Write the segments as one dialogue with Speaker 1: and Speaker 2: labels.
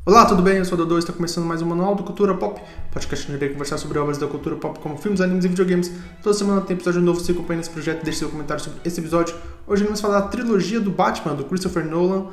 Speaker 1: Olá, tudo bem? Eu sou o Dodô e está começando mais um Manual do Cultura Pop, podcast onde eu irei conversar sobre obras da cultura pop como filmes, animes e videogames. Toda semana tem episódio novo, se acompanha nesse projeto, deixe seu comentário sobre esse episódio. Hoje vamos falar da trilogia do Batman, do Christopher Nolan,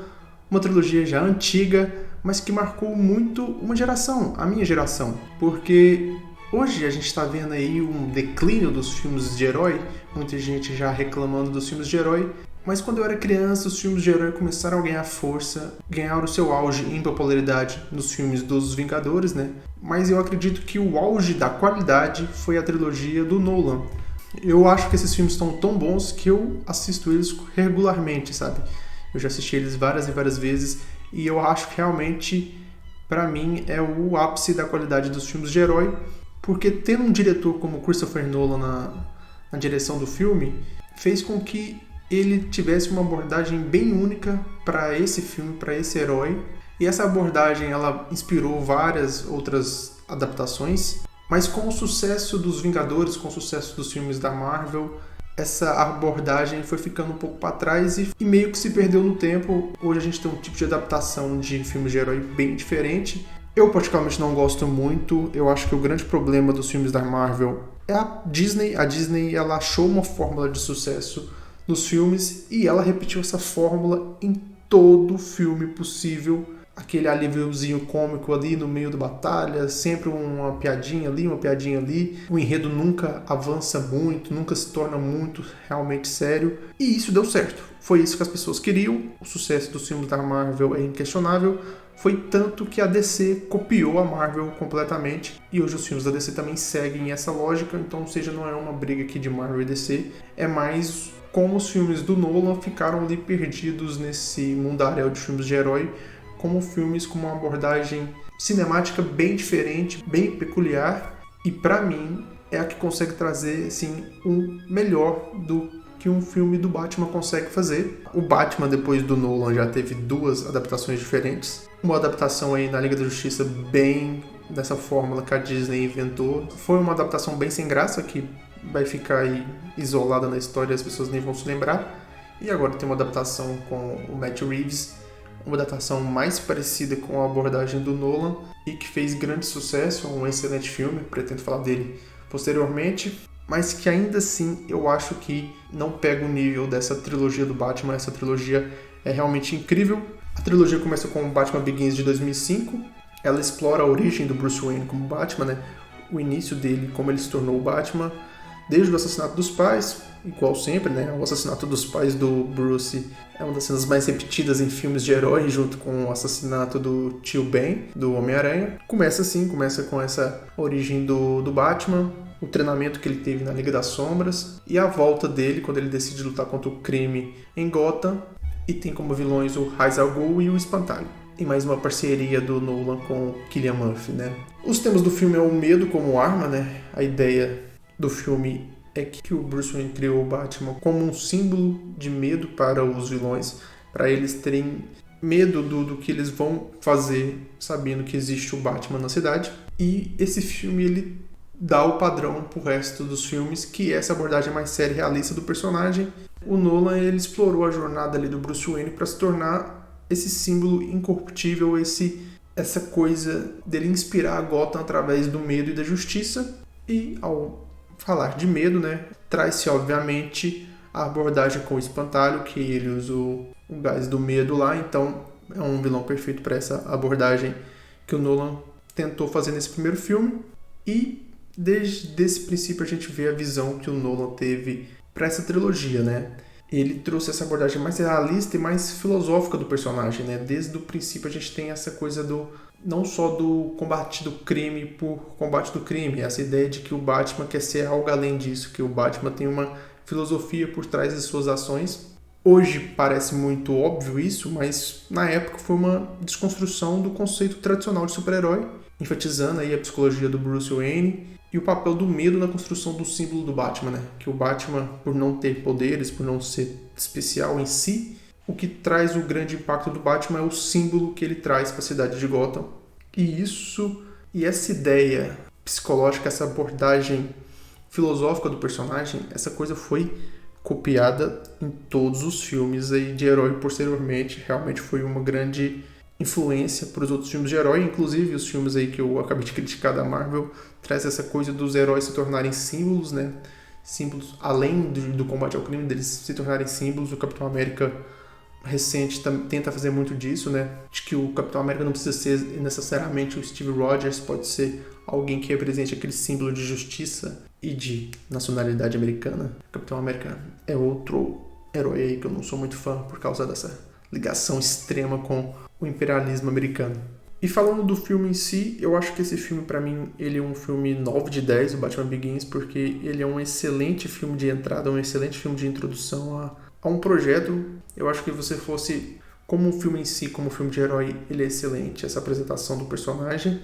Speaker 1: uma trilogia já antiga, mas que marcou muito uma geração, a minha geração, porque hoje a gente está vendo aí um declínio dos filmes de herói, muita gente já reclamando dos filmes de herói. Mas quando eu era criança, os filmes de herói começaram a ganhar força, ganharam o seu auge em popularidade nos filmes dos Vingadores, né? Mas eu acredito que o auge da qualidade foi a trilogia do Nolan. Eu acho que esses filmes estão tão bons que eu assisto eles regularmente, sabe? Eu já assisti eles várias e várias vezes e eu acho que realmente, pra mim, é o ápice da qualidade dos filmes de herói, porque tendo um diretor como Christopher Nolan na direção do filme, fez com que ele tivesse uma abordagem bem única para esse filme, para esse herói. E essa abordagem ela inspirou várias outras adaptações, mas com o sucesso dos Vingadores, com o sucesso dos filmes da Marvel, essa abordagem foi ficando um pouco para trás e meio que se perdeu no tempo. Hoje a gente tem um tipo de adaptação de filmes de herói bem diferente. Eu particularmente não gosto muito, eu acho que o grande problema dos filmes da Marvel é a Disney. A Disney ela achou uma fórmula de sucesso nos filmes e ela repetiu essa fórmula em todo filme possível. Aquele alíviozinho cômico ali no meio da batalha, sempre uma piadinha ali, uma piadinha ali. O enredo nunca avança muito, nunca se torna muito realmente sério. E isso deu certo. Foi isso que as pessoas queriam. O sucesso dos filmes da Marvel é inquestionável. Foi tanto que a DC copiou a Marvel completamente. E hoje os filmes da DC também seguem essa lógica. Então, ou seja, não é uma briga aqui de Marvel e DC. É mais como os filmes do Nolan ficaram ali perdidos nesse mundaréu de filmes de herói, como filmes com uma abordagem cinemática bem diferente, bem peculiar, e pra mim é a que consegue trazer assim, um melhor do que um filme do Batman consegue fazer. O Batman, depois do Nolan, já teve duas adaptações diferentes. Uma adaptação aí na Liga da Justiça bem dessa fórmula que a Disney inventou. Foi uma adaptação bem sem graça, que vai ficar aí isolada na história, as pessoas nem vão se lembrar. E agora tem uma adaptação com o Matt Reeves, uma adaptação mais parecida com a abordagem do Nolan e que fez grande sucesso, um excelente filme, pretendo falar dele posteriormente, mas que ainda assim eu acho que não pega o nível dessa trilogia do Batman. Essa trilogia é realmente incrível. A trilogia começa com o Batman Begins de 2005, ela explora a origem do Bruce Wayne como Batman, né? O início dele, como ele se tornou o Batman, desde o assassinato dos pais, igual sempre, né? O assassinato dos pais do Bruce é uma das cenas mais repetidas em filmes de herói, junto com o assassinato do tio Ben, do Homem-Aranha. Começa com essa origem do Batman, o treinamento que ele teve na Liga das Sombras e a volta dele quando ele decide lutar contra o crime em Gotham. E tem como vilões o Ra's al Ghul e o Espantalho. Tem mais uma parceria do Nolan com o Cillian Murphy, né? Os temas do filme é o medo como arma, né? A ideia do filme é que o Bruce Wayne criou o Batman como um símbolo de medo para os vilões, para eles terem medo do que eles vão fazer sabendo que existe o Batman na cidade. E esse filme ele dá o padrão pro resto dos filmes, que é essa abordagem mais séria e realista do personagem. O Nolan ele explorou a jornada ali do Bruce Wayne para se tornar esse símbolo incorruptível, essa coisa dele inspirar a Gotham através do medo e da justiça. E ao falar de medo, né, traz-se obviamente a abordagem com o Espantalho, que ele usou o gás do medo lá, então é um vilão perfeito para essa abordagem que o Nolan tentou fazer nesse primeiro filme. E desde esse princípio a gente vê a visão que o Nolan teve para essa trilogia, né? Ele trouxe essa abordagem mais realista e mais filosófica do personagem, né? Desde o princípio a gente tem essa coisa não só do combate do crime por combate do crime, essa ideia de que o Batman quer ser algo além disso, que o Batman tem uma filosofia por trás das suas ações. Hoje parece muito óbvio isso, mas na época foi uma desconstrução do conceito tradicional de super-herói, enfatizando aí a psicologia do Bruce Wayne e o papel do medo na construção do símbolo do Batman, né? Que o Batman, por não ter poderes, por não ser especial em si, o que traz o grande impacto do Batman é o símbolo que ele traz para a cidade de Gotham. E essa ideia psicológica, essa abordagem filosófica do personagem, essa coisa foi copiada em todos os filmes aí de herói posteriormente. Realmente foi uma grande influência para os outros filmes de herói, inclusive os filmes aí que eu acabei de criticar da Marvel, traz essa coisa dos heróis se tornarem símbolos, né? Símbolos, além do combate ao crime, deles se tornarem símbolos. O Capitão América recente tenta fazer muito disso, né? De que o Capitão América não precisa ser necessariamente o Steve Rogers, pode ser alguém que represente aquele símbolo de justiça e de nacionalidade americana. O Capitão América é outro herói aí que eu não sou muito fã por causa dessa ligação extrema com o imperialismo americano. E falando do filme em si, eu acho que esse filme, pra mim, ele é um filme 9 de 10, o Batman Begins, porque ele é um excelente filme de entrada, um excelente filme de introdução a um projeto. Eu acho que você fosse, como um filme em si, como um filme de herói, ele é excelente, essa apresentação do personagem.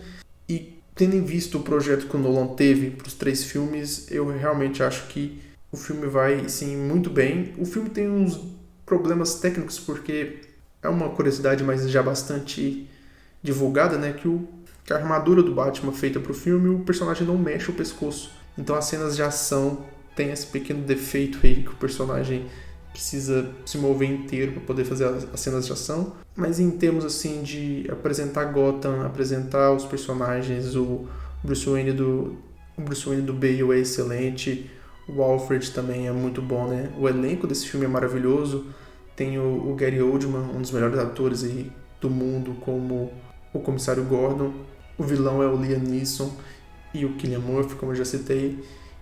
Speaker 1: E tendo em vista o projeto que o Nolan teve para os 3 filmes, eu realmente acho que o filme vai, sim, muito bem. O filme tem uns problemas técnicos, porque é uma curiosidade, mas já bastante divulgada, né, que a armadura do Batman feita para o filme, o personagem não mexe o pescoço. Então as cenas de ação tem esse pequeno defeito aí que o personagem precisa se mover inteiro para poder fazer as cenas de ação. Mas em termos assim de apresentar Gotham, apresentar os personagens, o Bruce Wayne do Bale é excelente, o Alfred também é muito bom, né? O elenco desse filme é maravilhoso. Tem o Gary Oldman, um dos melhores atores aí do mundo, como o Comissário Gordon. O vilão é o Liam Neeson e o Cillian Murphy, como eu já citei.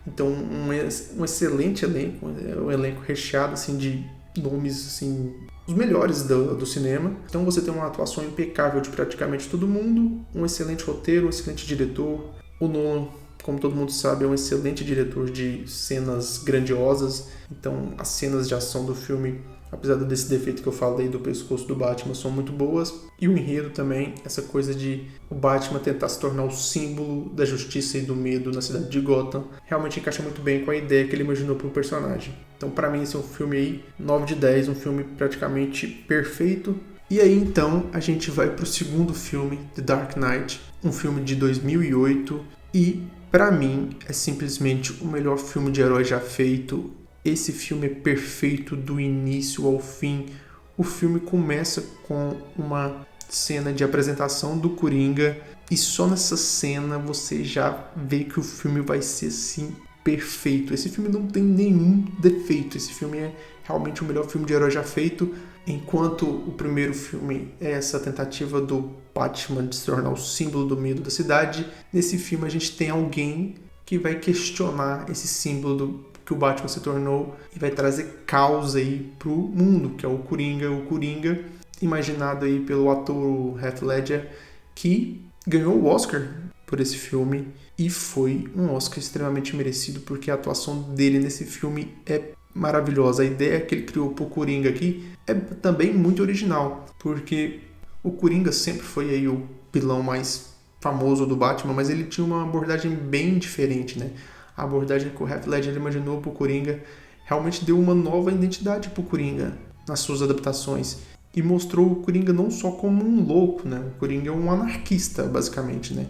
Speaker 1: Então, um excelente elenco, um elenco recheado assim, de nomes, assim, os melhores do cinema. Então você tem uma atuação impecável de praticamente todo mundo, um excelente roteiro, um excelente diretor. O Nolan, como todo mundo sabe, é um excelente diretor de cenas grandiosas. Então as cenas de ação do filme, apesar desse defeito que eu falei do pescoço do Batman, são muito boas. E o enredo também, essa coisa de o Batman tentar se tornar o símbolo da justiça e do medo na cidade de Gotham, realmente encaixa muito bem com a ideia que ele imaginou para o personagem. Então, para mim, esse é um filme aí 9 de 10, um filme praticamente perfeito. E aí, então, a gente vai pro segundo filme, The Dark Knight, um filme de 2008, e, para mim, é simplesmente o melhor filme de herói já feito. Esse filme é perfeito do início ao fim. O filme começa com uma cena de apresentação do Coringa e só nessa cena você já vê que o filme vai ser assim perfeito. Esse filme não tem nenhum defeito. Esse filme é realmente o melhor filme de herói já feito. Enquanto o primeiro filme é essa tentativa do Batman de se tornar o símbolo do medo da cidade, nesse filme a gente tem alguém que vai questionar esse símbolo que o Batman se tornou e vai trazer caos aí pro mundo, que é o Coringa. O Coringa, imaginado aí pelo ator Heath Ledger, que ganhou o Oscar por esse filme e foi um Oscar extremamente merecido, porque a atuação dele nesse filme é maravilhosa. A ideia que ele criou pro Coringa aqui é também muito original, porque o Coringa sempre foi aí o vilão mais famoso do Batman, mas ele tinha uma abordagem bem diferente, né? A abordagem que o Heath Ledger imaginou pro Coringa realmente deu uma nova identidade pro Coringa nas suas adaptações e mostrou o Coringa não só como um louco, né? O Coringa é um anarquista, basicamente, né?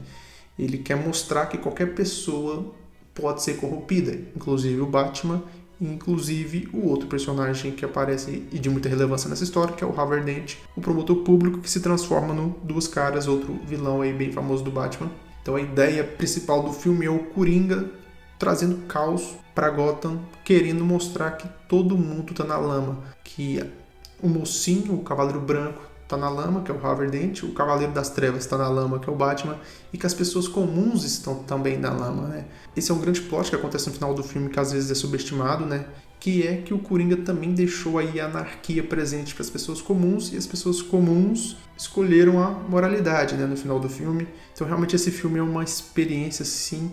Speaker 1: Ele quer mostrar que qualquer pessoa pode ser corrompida, inclusive o Batman, e inclusive o outro personagem que aparece e de muita relevância nessa história, que é o Harvey Dent, o promotor público que se transforma no Duas Caras, outro vilão aí bem famoso do Batman. Então a ideia principal do filme é o Coringa trazendo caos para Gotham, querendo mostrar que todo mundo tá na lama, que o mocinho, o Cavaleiro Branco, tá na lama, que é o Harvey Dent, o Cavaleiro das Trevas tá na lama, que é o Batman, e que as pessoas comuns estão também na lama, né? Esse é um grande plot que acontece no final do filme, que às vezes é subestimado, né? Que é que o Coringa também deixou aí a anarquia presente para as pessoas comuns, e as pessoas comuns escolheram a moralidade, né, no final do filme. Então realmente esse filme é uma experiência, assim,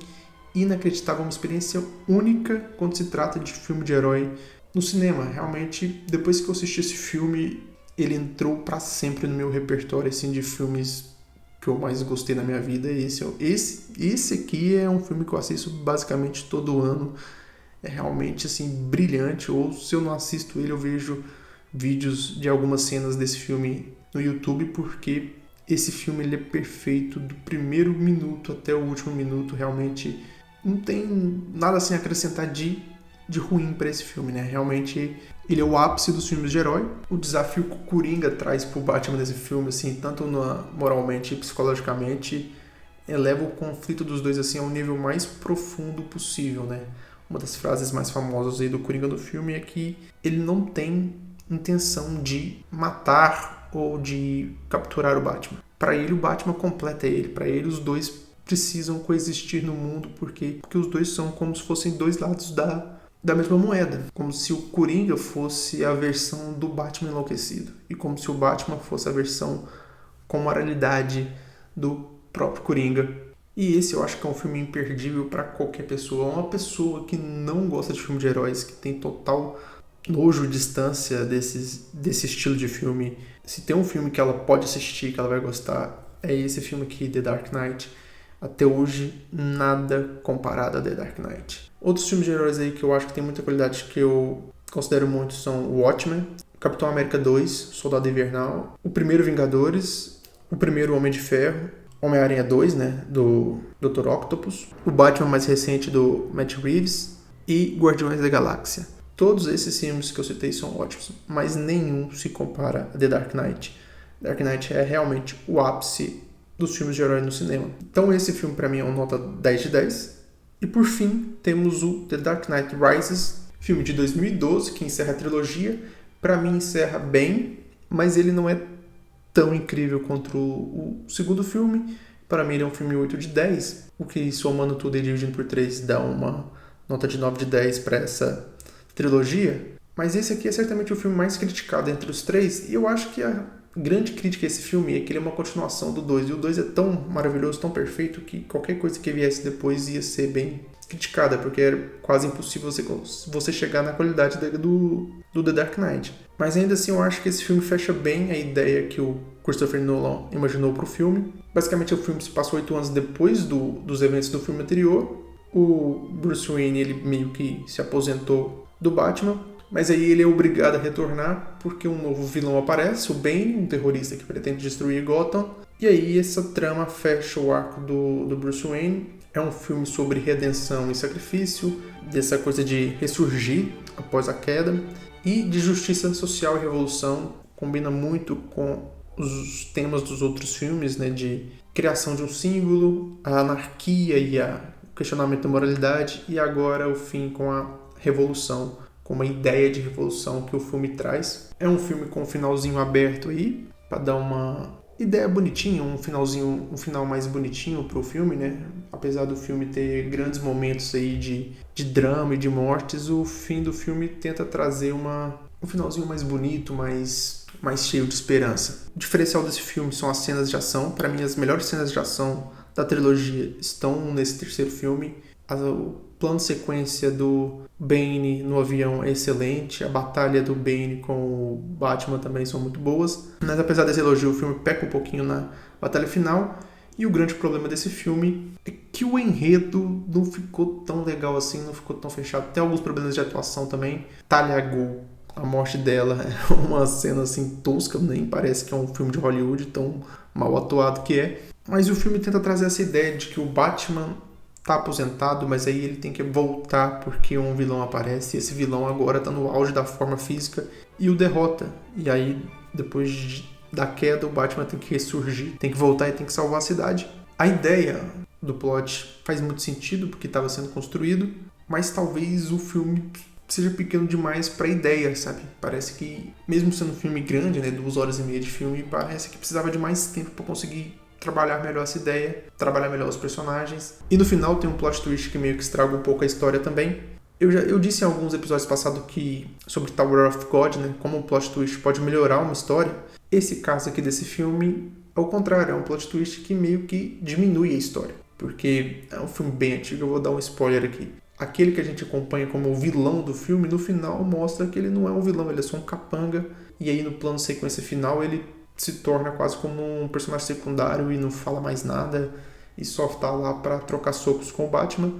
Speaker 1: inacreditável, uma experiência única quando se trata de filme de herói no cinema. Realmente, depois que eu assisti esse filme, ele entrou para sempre no meu repertório assim, de filmes que eu mais gostei na minha vida. Esse aqui é um filme que eu assisto basicamente todo ano. É realmente assim, brilhante. Ou se eu não assisto ele, eu vejo vídeos de algumas cenas desse filme no YouTube, porque esse filme ele é perfeito do primeiro minuto até o último minuto. Realmente não tem nada assim a acrescentar de de ruim para esse filme, né? Realmente, ele é o ápice dos filmes de herói. O desafio que o Coringa traz pro Batman nesse filme, assim, tanto moralmente e psicologicamente, eleva o conflito dos dois, assim, ao nível mais profundo possível, né? Uma das frases mais famosas aí do Coringa no filme é que ele não tem intenção de matar ou de capturar o Batman. Para ele, o Batman completa ele. Para ele, os dois precisam coexistir no mundo porque os dois são como se fossem dois lados da mesma moeda. Como se o Coringa fosse a versão do Batman enlouquecido. E como se o Batman fosse a versão com moralidade do próprio Coringa. E esse eu acho que é um filme imperdível para qualquer pessoa. Uma pessoa que não gosta de filme de heróis, que tem total nojo, distância desse estilo de filme. Se tem um filme que ela pode assistir, que ela vai gostar, é esse filme aqui, The Dark Knight. Até hoje, nada comparado a The Dark Knight. Outros filmes de heróis aí que eu acho que tem muita qualidade, que eu considero muito, são o Watchmen, Capitão América 2, Soldado Invernal, o primeiro Vingadores, o primeiro Homem de Ferro, Homem-Aranha 2, né, do Dr. Octopus, o Batman mais recente do Matt Reeves e Guardiões da Galáxia. Todos esses filmes que eu citei são ótimos, mas nenhum se compara a The Dark Knight. Dark Knight é realmente o ápice dos filmes de herói no cinema. Então esse filme para mim é uma nota 10 de 10. E por fim, temos o The Dark Knight Rises, filme de 2012 que encerra a trilogia. Para mim encerra bem, mas ele não é tão incrível quanto o segundo filme. Para mim ele é um filme 8 de 10, o que somando tudo e dividindo por 3 dá uma nota de 9 de 10 para essa trilogia. Mas esse aqui é certamente o filme mais criticado entre os três, e eu acho que a grande crítica a esse filme é que ele é uma continuação do 2, e o 2 é tão maravilhoso, tão perfeito, que qualquer coisa que viesse depois ia ser bem criticada, porque era quase impossível você chegar na qualidade do The Dark Knight. Mas ainda assim eu acho que esse filme fecha bem a ideia que o Christopher Nolan imaginou para o filme. Basicamente o filme se passou 8 anos depois dos eventos do filme anterior. O Bruce Wayne ele meio que se aposentou do Batman, mas aí ele é obrigado a retornar porque um novo vilão aparece, o Bane, um terrorista que pretende destruir Gotham. E aí essa trama fecha o arco do Bruce Wayne. É um filme sobre redenção e sacrifício, dessa coisa de ressurgir após a queda, e de justiça social e revolução. Combina muito com os temas dos outros filmes, né, de criação de um símbolo, a anarquia e o questionamento da moralidade, e agora o fim com a revolução, com uma ideia de revolução que o filme traz. É um filme com um finalzinho aberto aí, para dar uma ideia bonitinha, um final mais bonitinho pro filme, né? Apesar do filme ter grandes momentos aí de drama e de mortes, o fim do filme tenta trazer um finalzinho mais bonito, mais cheio de esperança. O diferencial desse filme são as cenas de ação. Para mim, as melhores cenas de ação da trilogia estão nesse terceiro filme. O plano de sequência do Bane no avião é excelente, a batalha do Bane com o Batman também são muito boas, mas apesar desse elogio, o filme peca um pouquinho na batalha final, e o grande problema desse filme é que o enredo não ficou tão legal assim, não ficou tão fechado. Tem alguns problemas de atuação também. Talia al Ghul, a morte dela é uma cena assim tosca, nem parece que é um filme de Hollywood, tão mal atuado que é. Mas o filme tenta trazer essa ideia de que o Batman tá aposentado, mas aí ele tem que voltar porque um vilão aparece, e esse vilão agora tá no auge da forma física e o derrota. E aí, depois da queda, o Batman tem que ressurgir, tem que voltar e tem que salvar a cidade. A ideia do plot faz muito sentido porque estava sendo construído, mas talvez o filme seja pequeno demais para a ideia, sabe? Parece que, mesmo sendo um filme grande, né, 2 horas e meia de filme, parece que precisava de mais tempo para conseguir trabalhar melhor essa ideia, trabalhar melhor os personagens. E no final tem um plot twist que meio que estraga um pouco a história também. Eu disse em alguns episódios passados sobre Tower of God, né, como um plot twist pode melhorar uma história. Esse caso aqui desse filme, ao contrário, é um plot twist que meio que diminui a história. Porque é um filme bem antigo, eu vou dar um spoiler aqui. Aquele que a gente acompanha como o vilão do filme, no final mostra que ele não é um vilão, ele é só um capanga. E aí no plano sequência final ele se torna quase como um personagem secundário e não fala mais nada e só tá lá para trocar socos com o Batman.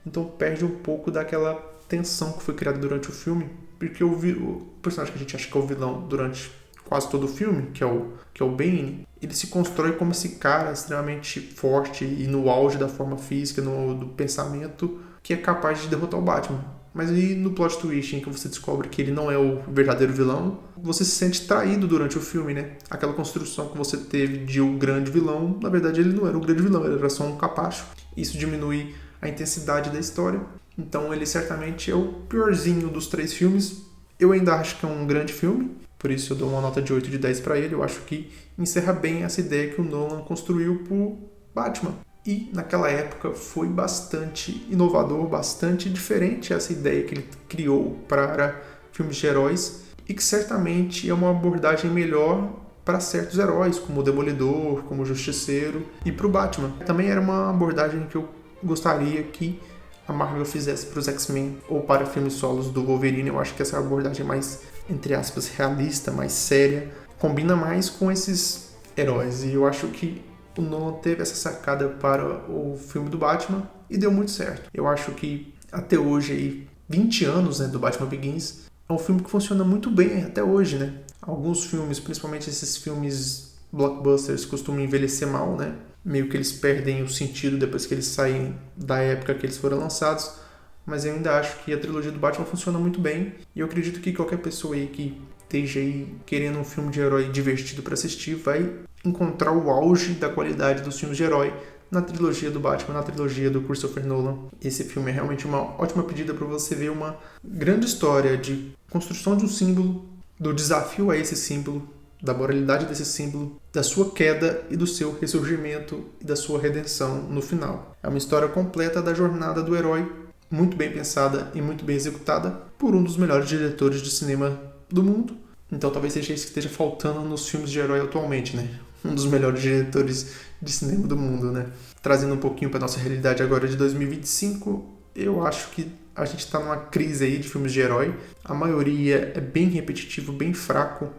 Speaker 1: Então perde um pouco daquela tensão que foi criada durante o filme, porque o personagem que a gente acha que é o vilão durante quase todo o filme, que é o Bane, ele se constrói como esse cara extremamente forte e no auge da forma física, do pensamento, que é capaz de derrotar o Batman. Mas aí no plot twist em que você descobre que ele não é o verdadeiro vilão, você se sente traído durante o filme, né? Aquela construção que você teve de um grande vilão, na verdade ele não era o grande vilão, ele era só um capacho. Isso diminui a intensidade da história. Então ele certamente é o piorzinho dos 3 filmes. Eu ainda acho que é um grande filme, por isso eu dou uma nota de 8 de 10 para ele. Eu acho que encerra bem essa ideia que o Nolan construiu pro Batman. E naquela época foi bastante inovador, bastante diferente essa ideia que ele criou para filmes de heróis e que certamente é uma abordagem melhor para certos heróis, como o Demolidor, como o Justiceiro e para o Batman. Também era uma abordagem que eu gostaria que a Marvel fizesse para os X-Men ou para filmes solos do Wolverine. Eu acho que essa abordagem mais, entre aspas, realista, mais séria, combina mais com esses heróis. E eu acho que o Nolan teve essa sacada para o filme do Batman e deu muito certo. Eu acho que até hoje, aí, 20 anos, né, do Batman Begins, é um filme que funciona muito bem até hoje, né? Alguns filmes, principalmente esses filmes blockbusters, costumam envelhecer mal, né? Meio que eles perdem o sentido depois que eles saem da época que eles foram lançados. Mas eu ainda acho que a trilogia do Batman funciona muito bem. E eu acredito que qualquer pessoa aí que esteja aí querendo um filme de herói divertido para assistir vai encontrar o auge da qualidade dos filmes de herói na trilogia do Batman, na trilogia do Christopher Nolan. Esse filme é realmente uma ótima pedida para você ver uma grande história de construção de um símbolo, do desafio a esse símbolo, da moralidade desse símbolo, da sua queda e do seu ressurgimento e da sua redenção no final. É uma história completa da jornada do herói, muito bem pensada e muito bem executada por um dos melhores diretores de cinema do mundo. Então talvez seja isso que esteja faltando nos filmes de herói atualmente, né? Um dos melhores diretores de cinema do mundo, né? Trazendo um pouquinho para nossa realidade agora de 2025, eu acho que a gente está numa crise aí de filmes de herói. A maioria é bem repetitivo, bem fraco.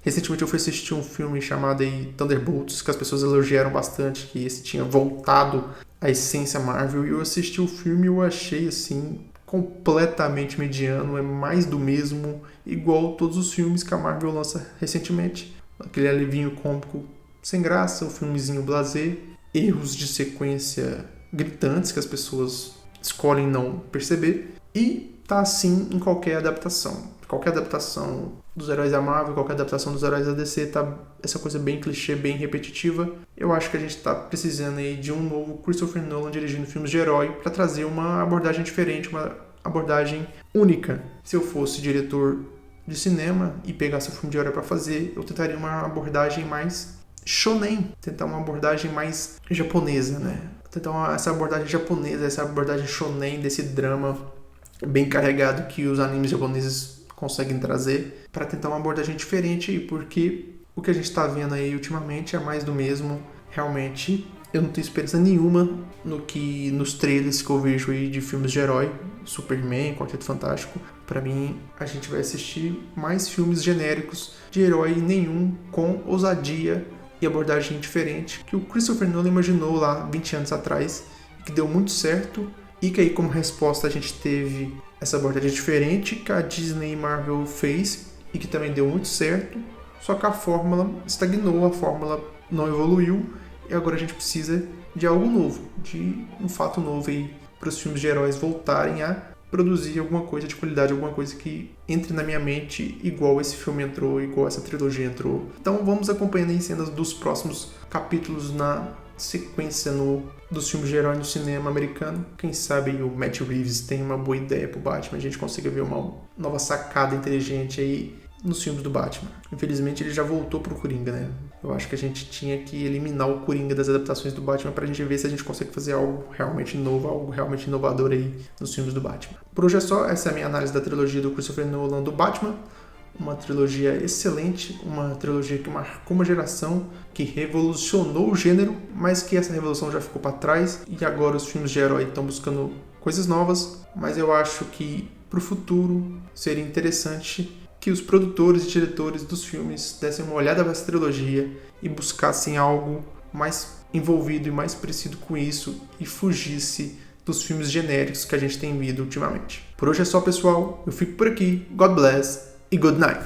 Speaker 1: Recentemente eu fui assistir um filme chamado aí Thunderbolts, que as pessoas elogiaram bastante, que esse tinha voltado à essência Marvel, e eu assisti o filme e eu achei, assim, completamente mediano, é mais do mesmo, igual todos os filmes que a Marvel lança recentemente. Aquele alivinho cômico sem graça, um filmezinho blasé, erros de sequência gritantes que as pessoas escolhem não perceber, e tá assim em qualquer adaptação. Qualquer adaptação dos heróis da Marvel, qualquer adaptação dos heróis da DC, tá essa coisa bem clichê, bem repetitiva. Eu acho que a gente tá precisando aí de um novo Christopher Nolan dirigindo filmes de herói para trazer uma abordagem diferente, uma abordagem única. Se eu fosse diretor de cinema e pegasse um filme de herói para fazer, eu tentaria uma abordagem mais shonen, tentar uma abordagem mais japonesa, né? Tentar essa abordagem japonesa, essa abordagem shonen desse drama bem carregado que os animes japoneses conseguem trazer, para tentar uma abordagem diferente, porque o que a gente está vendo aí ultimamente é mais do mesmo. Realmente eu não tenho esperança nenhuma nos trailers que eu vejo aí de filmes de herói, Superman, Quarteto Fantástico. Para mim, a gente vai assistir mais filmes genéricos de herói, nenhum com ousadia e abordagem diferente que o Christopher Nolan imaginou lá 20 anos atrás, que deu muito certo, e que aí como resposta a gente teve essa abordagem diferente que a Disney e Marvel fez e que também deu muito certo, só que a fórmula estagnou, a fórmula não evoluiu e agora a gente precisa de algo novo, de um fato novo aí para os filmes de heróis voltarem a produzir alguma coisa de qualidade, alguma coisa que entre na minha mente igual esse filme entrou, igual essa trilogia entrou. Então vamos acompanhando aí cenas dos próximos capítulos na sequência dos filmes de herói no cinema americano. Quem sabe o Matt Reeves tem uma boa ideia pro Batman, a gente consiga ver uma nova sacada inteligente aí nos filmes do Batman. Infelizmente ele já voltou pro Coringa, né? Eu acho que a gente tinha que eliminar o Coringa das adaptações do Batman pra gente ver se a gente consegue fazer algo realmente novo, algo realmente inovador aí nos filmes do Batman. Por hoje é só, essa é a minha análise da trilogia do Christopher Nolan do Batman. Uma trilogia excelente, uma trilogia que marcou uma geração, que revolucionou o gênero, mas que essa revolução já ficou para trás e agora os filmes de herói estão buscando coisas novas, mas eu acho que para o futuro seria interessante que os produtores e diretores dos filmes dessem uma olhada nessa trilogia e buscassem algo mais envolvido e mais parecido com isso e fugisse dos filmes genéricos que a gente tem visto ultimamente. Por hoje é só, pessoal. Eu fico por aqui. God bless e good night.